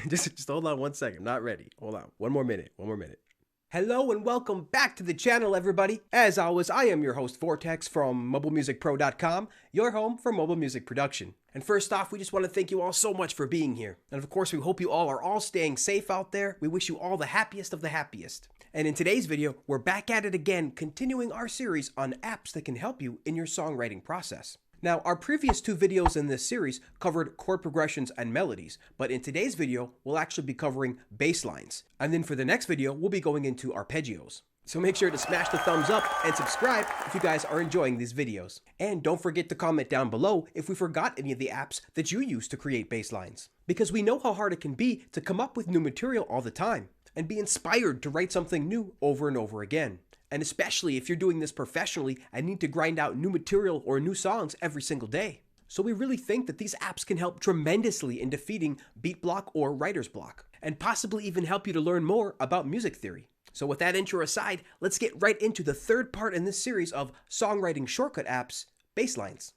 Just hold on 1 second. I'm not ready. Hold on. One more minute. Hello and welcome back to the channel, everybody. As always, I am your host, Vortex, from MobileMusicPro.com, your home for mobile music production. And first off, we just want to thank you all so much for being here. And of course, we hope you all are staying safe out there. We wish you all the happiest of the happiest. And in today's video, we're back at it again, continuing our series on apps that can help you in your songwriting process. Now, our previous two videos in this series covered chord progressions and melodies, but in today's video, we'll actually be covering bass lines. And then for the next video, we'll be going into arpeggios. So make sure to smash the thumbs up and subscribe if you guys are enjoying these videos. And don't forget to comment down below if we forgot any of the apps that you use to create bass lines. Because we know how hard it can be to come up with new material all the time and be inspired to write something new over and over again. And especially if you're doing this professionally and need to grind out new material or new songs every single day. So we really think that these apps can help tremendously in defeating beat block or writer's block, and possibly even help you to learn more about music theory. So with that intro aside, let's get right into the third part in this series of songwriting shortcut apps, basslines.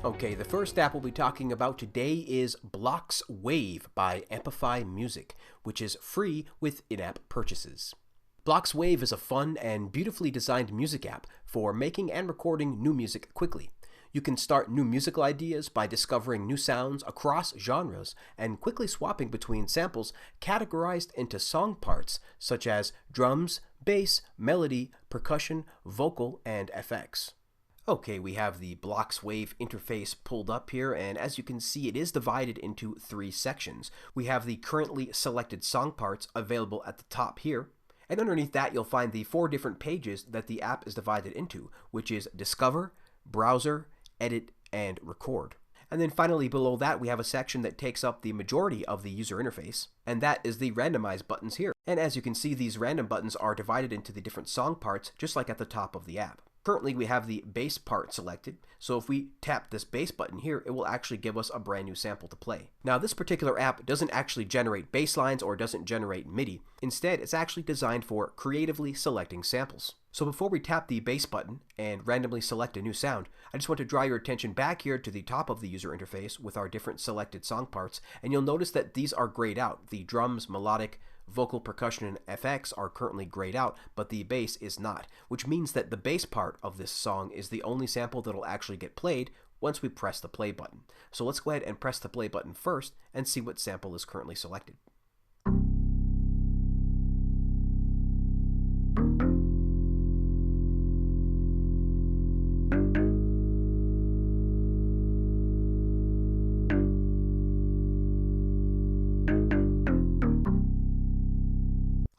Okay, the first app we'll be talking about today is Blocs Wave by Amplify Music, which is free with in-app purchases. Blocs Wave is a fun and beautifully designed music app for making and recording new music quickly. You can start new musical ideas by discovering new sounds across genres and quickly swapping between samples categorized into song parts such as drums, bass, melody, percussion, vocal, and FX. Okay, we have the Blocs Wave interface pulled up here, and as you can see, it is divided into three sections. We have the currently selected song parts available at the top here, and underneath that you'll find the 4 different pages that the app is divided into, which is Discover, Browser, Edit, and Record. And then finally below that we have a section that takes up the majority of the user interface, and that is the randomize buttons here. And as you can see, these random buttons are divided into the different song parts, just like at the top of the app. Currently we have the bass part selected, so if we tap this bass button here, it will actually give us a brand new sample to play. Now this particular app doesn't actually generate bass lines or doesn't generate MIDI. Instead, it's actually designed for creatively selecting samples. So before we tap the bass button and randomly select a new sound, I just want to draw your attention back here to the top of the user interface with our different selected song parts, and you'll notice that these are grayed out. The drums, melodic, vocal, percussion, and FX are currently grayed out, but the bass is not, which means that the bass part of this song is the only sample that will actually get played once we press the play button. So let's go ahead and press the play button first and see what sample is currently selected.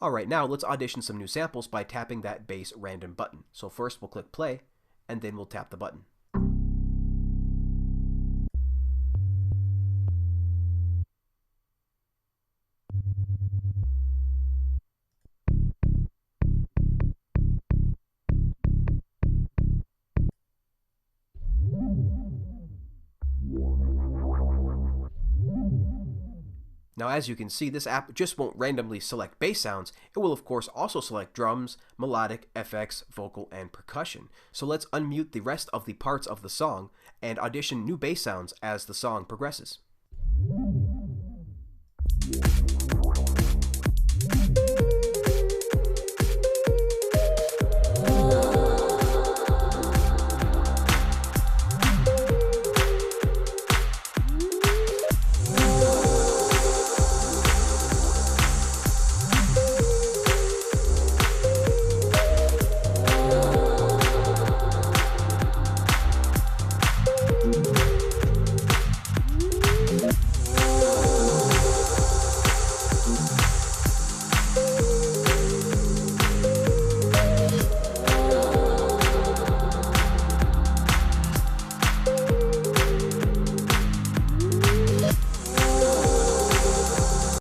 Alright, now let's audition some new samples by tapping that bass random button. So first we'll click play, and then we'll tap the button. Now as you can see, this app just won't randomly select bass sounds, it will of course also select drums, melodic, FX, vocal, and percussion. So let's unmute the rest of the parts of the song and audition new bass sounds as the song progresses.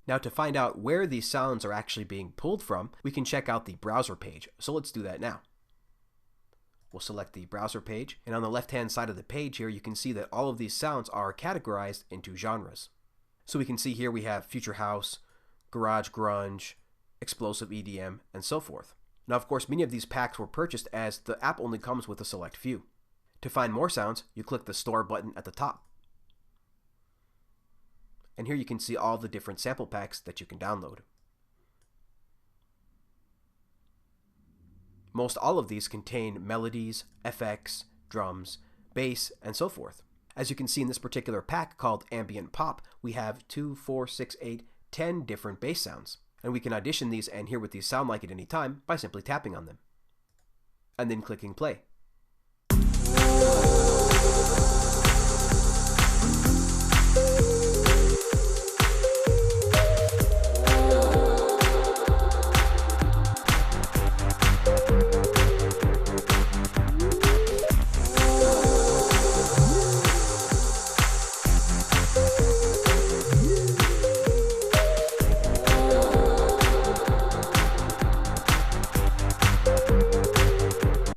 Now to find out where these sounds are actually being pulled from, we can check out the browser page. So let's do that now. We'll select the browser page, and on the left-hand side of the page here, you can see that all of these sounds are categorized into genres. So we can see here we have future house, garage grunge, explosive EDM, and so forth. Now, of course, many of these packs were purchased as the app only comes with a select few. To find more sounds, you click the Store button at the top. And here you can see all the different sample packs that you can download. Most all of these contain melodies, FX, drums, bass, and so forth. As you can see in this particular pack called Ambient Pop, we have 2, 4, 6, 8, 10 different bass sounds. And we can audition these and hear what these sound like at any time by simply tapping on them. And then clicking play.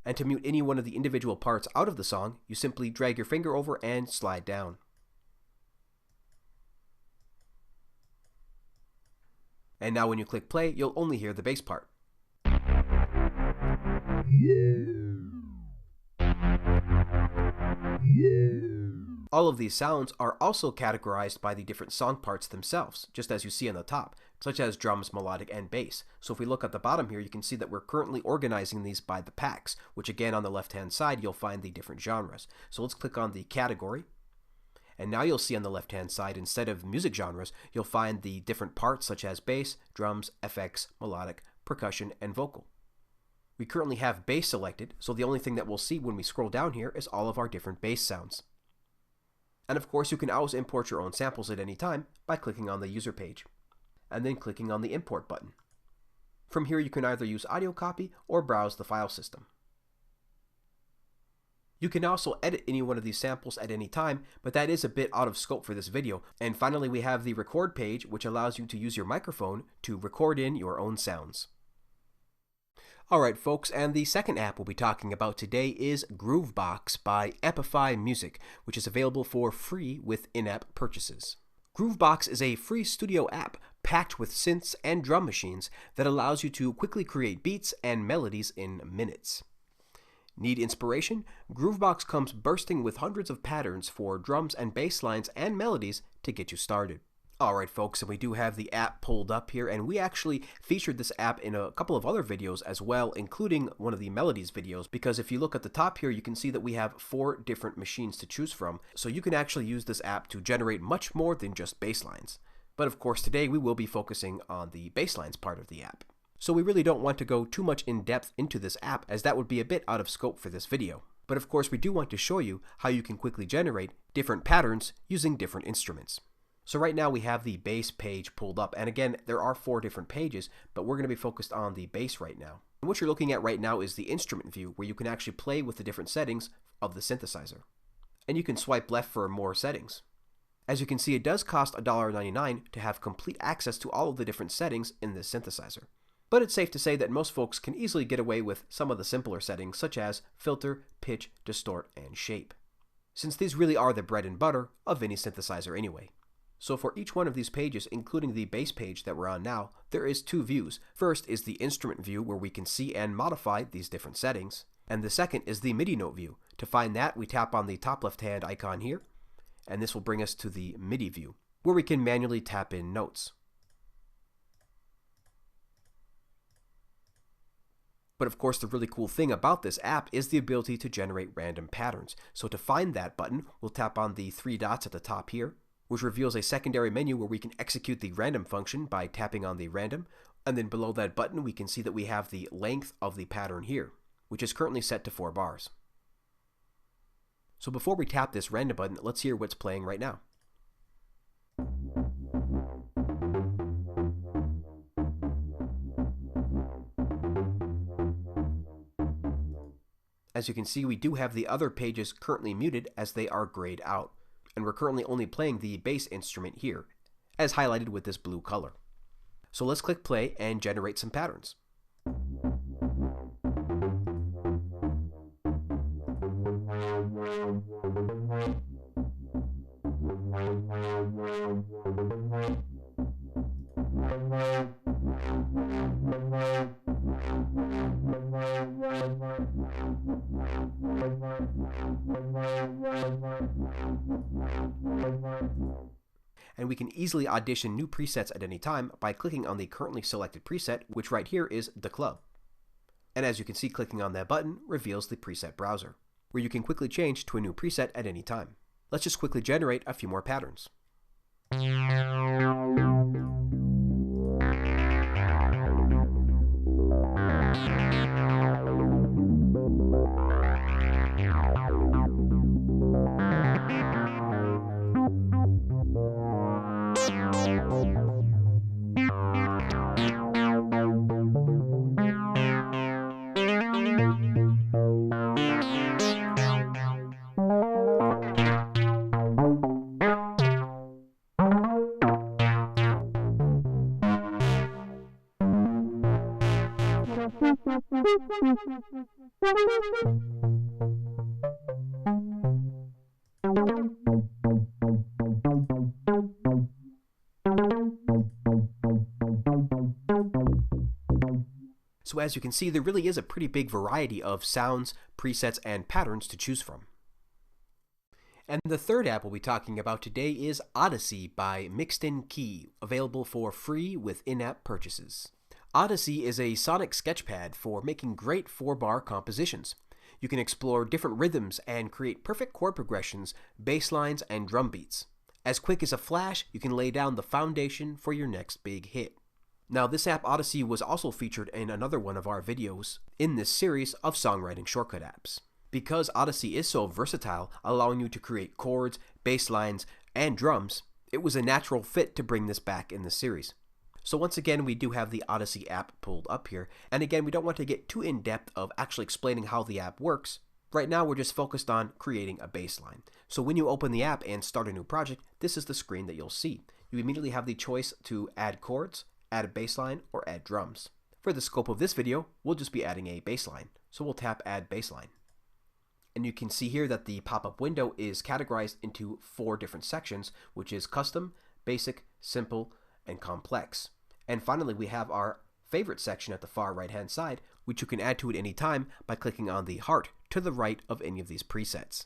And to mute any one of the individual parts out of the song, you simply drag your finger over and slide down. And now when you click play, you'll only hear the bass part. All of these sounds are also categorized by the different song parts themselves, just as you see on the top, such as drums, melodic, and bass. So if we look at the bottom here, you can see that we're currently organizing these by the packs, which again on the left-hand side, you'll find the different genres. So let's click on the category. And now you'll see on the left-hand side, instead of music genres, you'll find the different parts such as bass, drums, FX, melodic, percussion, and vocal. We currently have bass selected, so the only thing that we'll see when we scroll down here is all of our different bass sounds. And of course, you can always import your own samples at any time by clicking on the user page, and then clicking on the import button. From here, you can either use audio copy or browse the file system. You can also edit any one of these samples at any time, but that is a bit out of scope for this video. And finally, we have the record page, which allows you to use your microphone to record in your own sounds. Alright folks, and the second app we'll be talking about today is Groovebox by Amplify Music, which is available for free with in-app purchases. Groovebox is a free studio app packed with synths and drum machines that allows you to quickly create beats and melodies in minutes. Need inspiration? Groovebox comes bursting with hundreds of patterns for drums and bass lines and melodies to get you started. Alright folks, and we do have the app pulled up here, and we actually featured this app in a couple of other videos as well, including one of the Melodies videos, because if you look at the top here, you can see that we have 4 different machines to choose from, so you can actually use this app to generate much more than just bass lines. But of course today we will be focusing on the bass lines part of the app. So we really don't want to go too much in depth into this app, as that would be a bit out of scope for this video. But of course we do want to show you how you can quickly generate different patterns using different instruments. So right now we have the bass page pulled up, and again there are 4 different pages, but we're going to be focused on the bass right now. And what you're looking at right now is the instrument view, where you can actually play with the different settings of the synthesizer. And you can swipe left for more settings. As you can see, it does cost $1.99 to have complete access to all of the different settings in this synthesizer. But it's safe to say that most folks can easily get away with some of the simpler settings, such as filter, pitch, distort, and shape, since these really are the bread and butter of any synthesizer anyway. So for each one of these pages, including the bass page that we're on now, there is 2 views. First is the instrument view, where we can see and modify these different settings. And the second is the MIDI note view. To find that, we tap on the top left-hand icon here, and this will bring us to the MIDI view, where we can manually tap in notes. But of course, the really cool thing about this app is the ability to generate random patterns. So to find that button, we'll tap on the 3 dots at the top here, which reveals a secondary menu where we can execute the random function by tapping on the random, and then below that button we can see that we have the length of the pattern here, which is currently set to 4 bars. So before we tap this random button, let's hear what's playing right now. As you can see, we do have the other pages currently muted as they are grayed out, and we're currently only playing the bass instrument here, as highlighted with this blue color. So let's click play and generate some patterns. And we can easily audition new presets at any time by clicking on the currently selected preset, which right here is the club. And as you can see, clicking on that button reveals the preset browser, where you can quickly change to a new preset at any time. Let's just quickly generate a few more patterns. So as you can see, there really is a pretty big variety of sounds, presets, and patterns to choose from. And the third app we'll be talking about today is Odesi by Mixed In Key, available for free with in-app purchases. Odesi is a sonic sketchpad for making great 4-bar compositions. You can explore different rhythms and create perfect chord progressions, bass lines, and drum beats. As quick as a flash, you can lay down the foundation for your next big hit. Now, this app Odesi was also featured in another one of our videos in this series of songwriting shortcut apps. Because Odesi is so versatile, allowing you to create chords, bass lines, and drums, it was a natural fit to bring this back in the series. So once again, we do have the Odesi app pulled up here, and again, we don't want to get too in-depth of actually explaining how the app works. Right now, we're just focused on creating a bass line. So when you open the app and start a new project, this is the screen that you'll see. You immediately have the choice to add chords, add a bass line, or add drums. For the scope of this video, we'll just be adding a bass line. So we'll tap Add Bass Line. And you can see here that the pop-up window is categorized into 4 different sections, which is Custom, Basic, Simple, and Complex. And finally, we have our favorite section at the far right-hand side, which you can add to at any time by clicking on the heart to the right of any of these presets.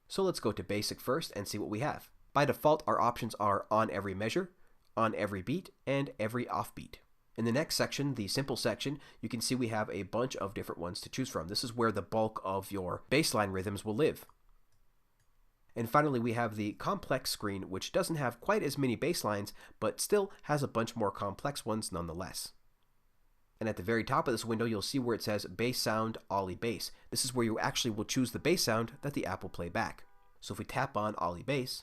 So let's go to Basic first and see what we have. By default, our options are On Every Measure, On Every Beat, and Every Offbeat. In the next section, the Simple section, you can see we have a bunch of different ones to choose from. This is where the bulk of your bassline rhythms will live. And finally, we have the Complex screen, which doesn't have quite as many bass lines, but still has a bunch more complex ones nonetheless. And at the very top of this window, you'll see where it says Bass Sound Ollie Bass. This is where you actually will choose the bass sound that the app will play back. So if we tap on Ollie Bass,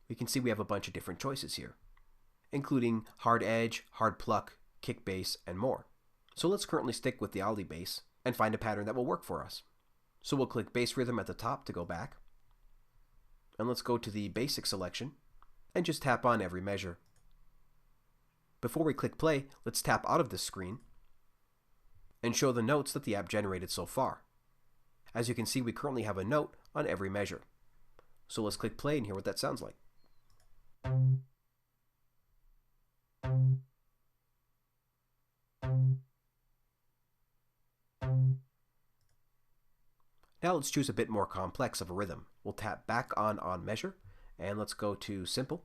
we can see we have a bunch of different choices here, including hard edge, hard pluck, kick bass, and more. So let's currently stick with the Ollie bass and find a pattern that will work for us. So we'll click bass rhythm at the top to go back. And let's go to the basic selection and just tap on Every Measure. Before we click play, let's tap out of this screen and show the notes that the app generated so far. As you can see, we currently have a note on Every Measure. So let's click play and hear what that sounds like. Now let's choose a bit more complex of a rhythm. We'll tap back on Measure, and let's go to Simple,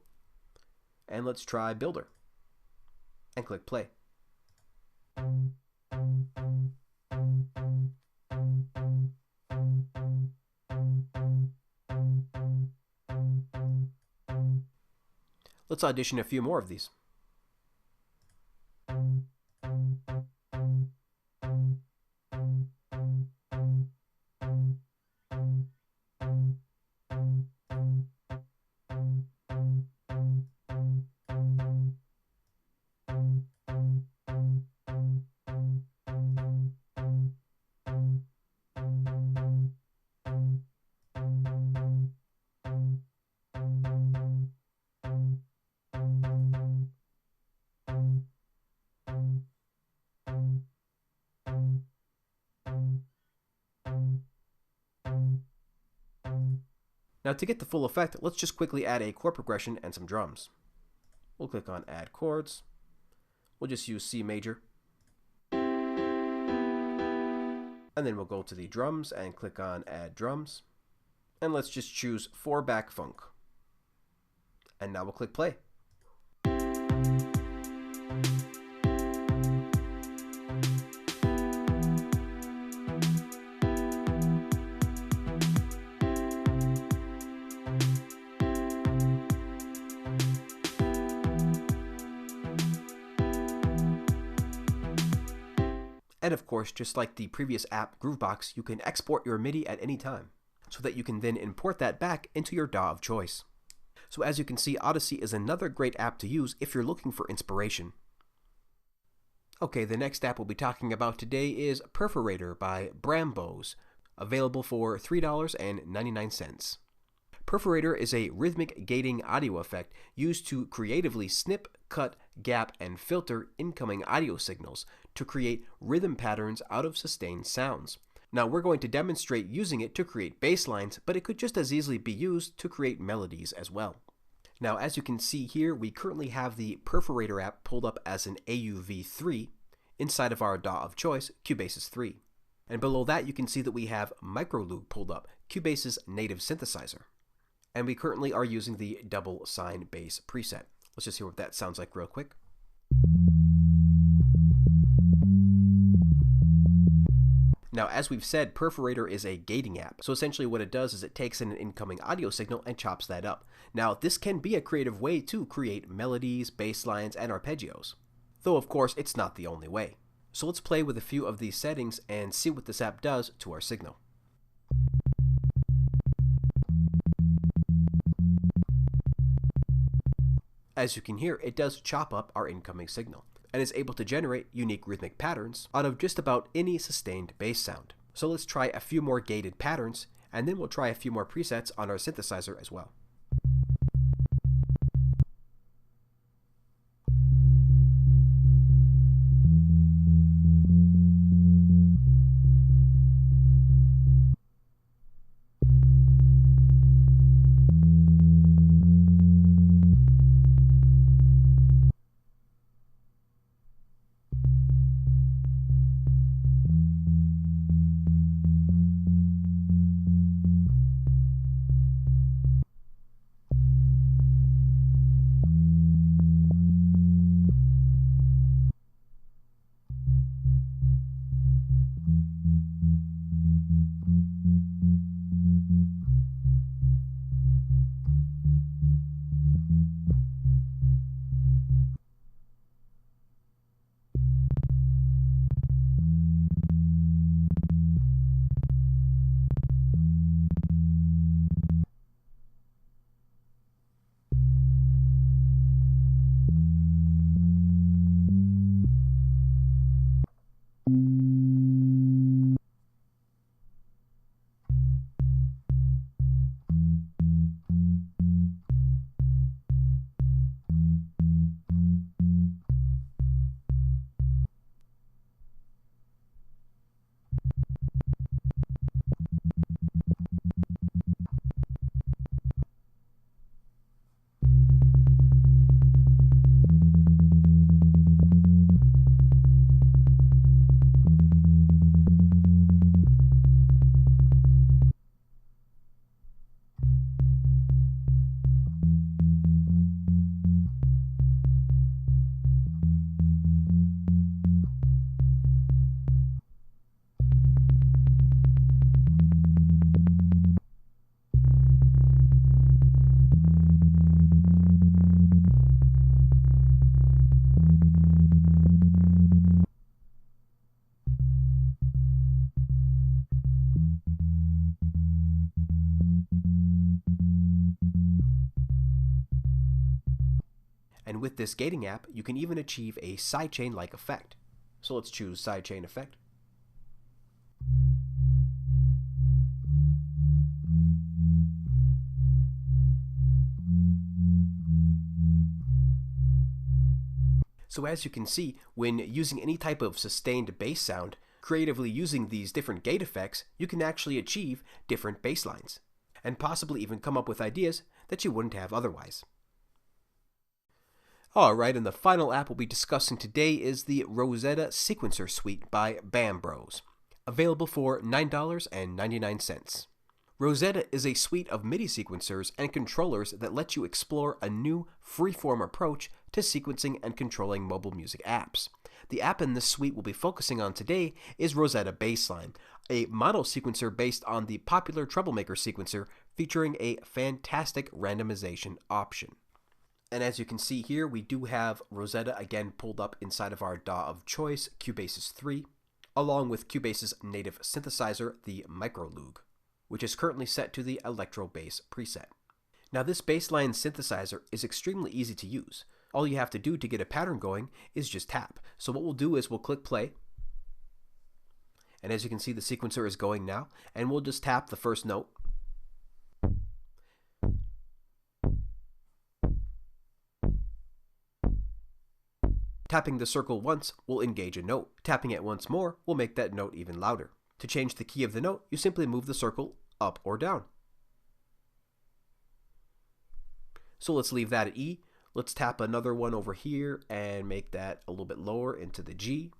and let's try Builder, and click play. Let's audition a few more of these. Now to get the full effect, let's just quickly add a chord progression and some drums. We'll click on Add Chords. We'll just use C major. And then we'll go to the drums and click on Add Drums. And let's just choose 4-back funk. And now we'll click play. And of course, just like the previous app, Groovebox, you can export your MIDI at any time, so that you can then import that back into your DAW of choice. So as you can see, Odesi is another great app to use if you're looking for inspiration. Okay, the next app we'll be talking about today is Perforator by Brambos, available for $3.99. Perforator is a rhythmic gating audio effect used to creatively snip, cut, gap, and filter incoming audio signals to create rhythm patterns out of sustained sounds. Now we're going to demonstrate using it to create bass lines, but it could just as easily be used to create melodies as well. Now as you can see here, we currently have the Perforator app pulled up as an AUV3 inside of our DAW of choice, Cubasis 3. And below that you can see that we have Microloop pulled up, Cubase's native synthesizer. And we currently are using the double sine bass preset. Let's just hear what that sounds like real quick. Now, as we've said, Perforator is a gating app. So essentially what it does is it takes in an incoming audio signal and chops that up. Now, this can be a creative way to create melodies, bass lines, and arpeggios. Though, of course, it's not the only way. So let's play with a few of these settings and see what this app does to our signal. As you can hear, it does chop up our incoming signal, and is able to generate unique rhythmic patterns out of just about any sustained bass sound. So let's try a few more gated patterns, and then we'll try a few more presets on our synthesizer as well. And with this gating app, you can even achieve a sidechain-like effect. So let's choose sidechain effect. So as you can see, when using any type of sustained bass sound, creatively using these different gate effects, you can actually achieve different bass lines, and possibly even come up with ideas that you wouldn't have otherwise. Alright, and the final app we'll be discussing today is the Rozeta Sequencer Suite by Bambros, available for $9.99. Rozeta is a suite of MIDI sequencers and controllers that let you explore a new, free-form approach to sequencing and controlling mobile music apps. The app in this suite we'll be focusing on today is Rozeta Bassline, a model sequencer based on the popular Troublemaker sequencer featuring a fantastic randomization option. And as you can see here, we do have Rozeta again pulled up inside of our DAW of choice, Cubasis 3, along with Cubas's native synthesizer, the Microloog, which is currently set to the Electro Bass preset. Now this bassline synthesizer is extremely easy to use. All you have to do to get a pattern going is just tap. So what we'll do is we'll click play, and as you can see the sequencer is going now, and we'll just tap the first note. Tapping the circle once will engage a note. Tapping it once more will make that note even louder. To change the key of the note, you simply move the circle up or down. So let's leave that at E. Let's tap another one over here and make that a little bit lower into the G.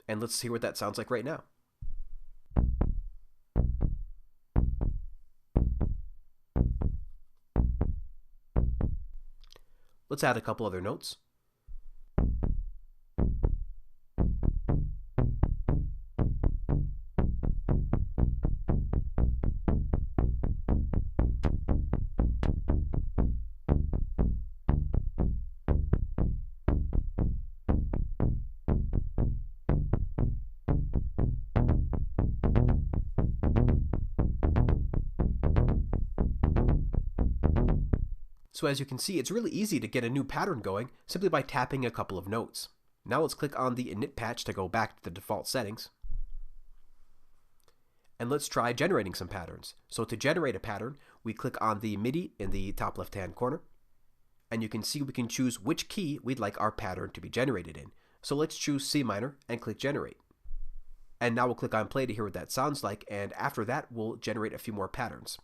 And let's hear what that sounds like right now. Let's add a couple other notes. So as you can see, it's really easy to get a new pattern going simply by tapping a couple of notes. Now let's click on the init patch to go back to the default settings. And let's try generating some patterns. So to generate a pattern, we click on the MIDI in the top left-hand corner. And you can see we can choose which key we'd like our pattern to be generated in. So let's choose C minor and click generate. And now we'll click on play to hear what that sounds like, and after that we'll generate a few more patterns.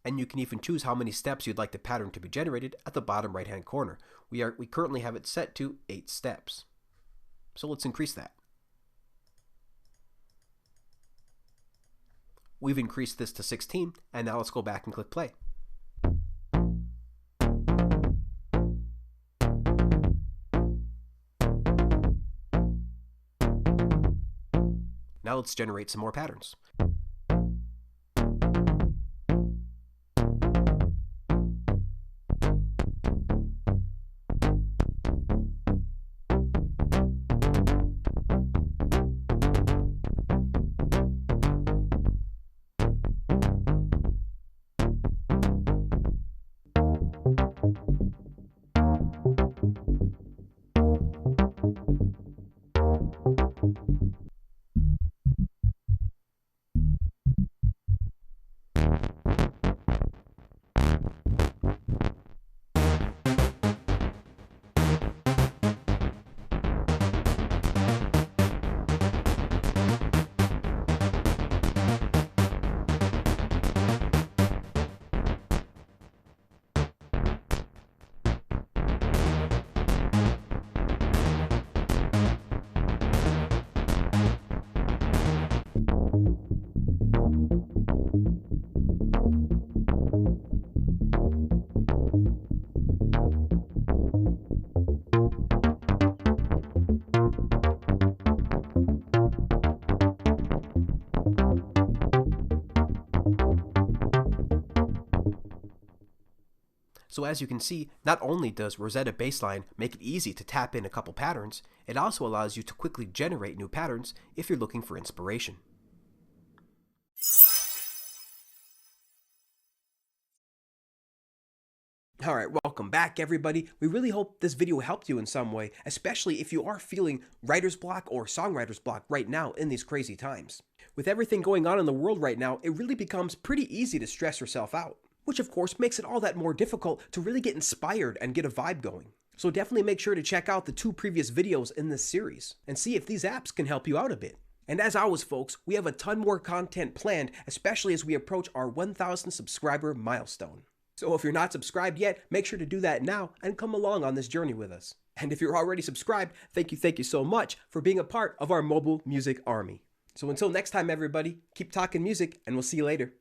And you can even choose how many steps you'd like the pattern to be generated at the bottom right hand corner. We currently have it set to 8 steps. So let's increase that. We've increased this to 16, and now let's go back and click play. Now let's generate some more patterns. So as you can see, not only does Rozeta Bassline make it easy to tap in a couple patterns, it also allows you to quickly generate new patterns if you're looking for inspiration. Alright, welcome back everybody. We really hope this video helped you in some way, especially if you are feeling writer's block or songwriter's block right now in these crazy times. With everything going on in the world right now, it really becomes pretty easy to stress yourself out, which of course makes it all that more difficult to really get inspired and get a vibe going. So definitely make sure to check out the 2 previous videos in this series and see if these apps can help you out a bit. And as always folks, we have a ton more content planned, especially as we approach our 1,000 subscriber milestone. So if you're not subscribed yet, make sure to do that now and come along on this journey with us. And if you're already subscribed, thank you so much for being a part of our mobile music army. So until next time everybody, keep talking music and we'll see you later.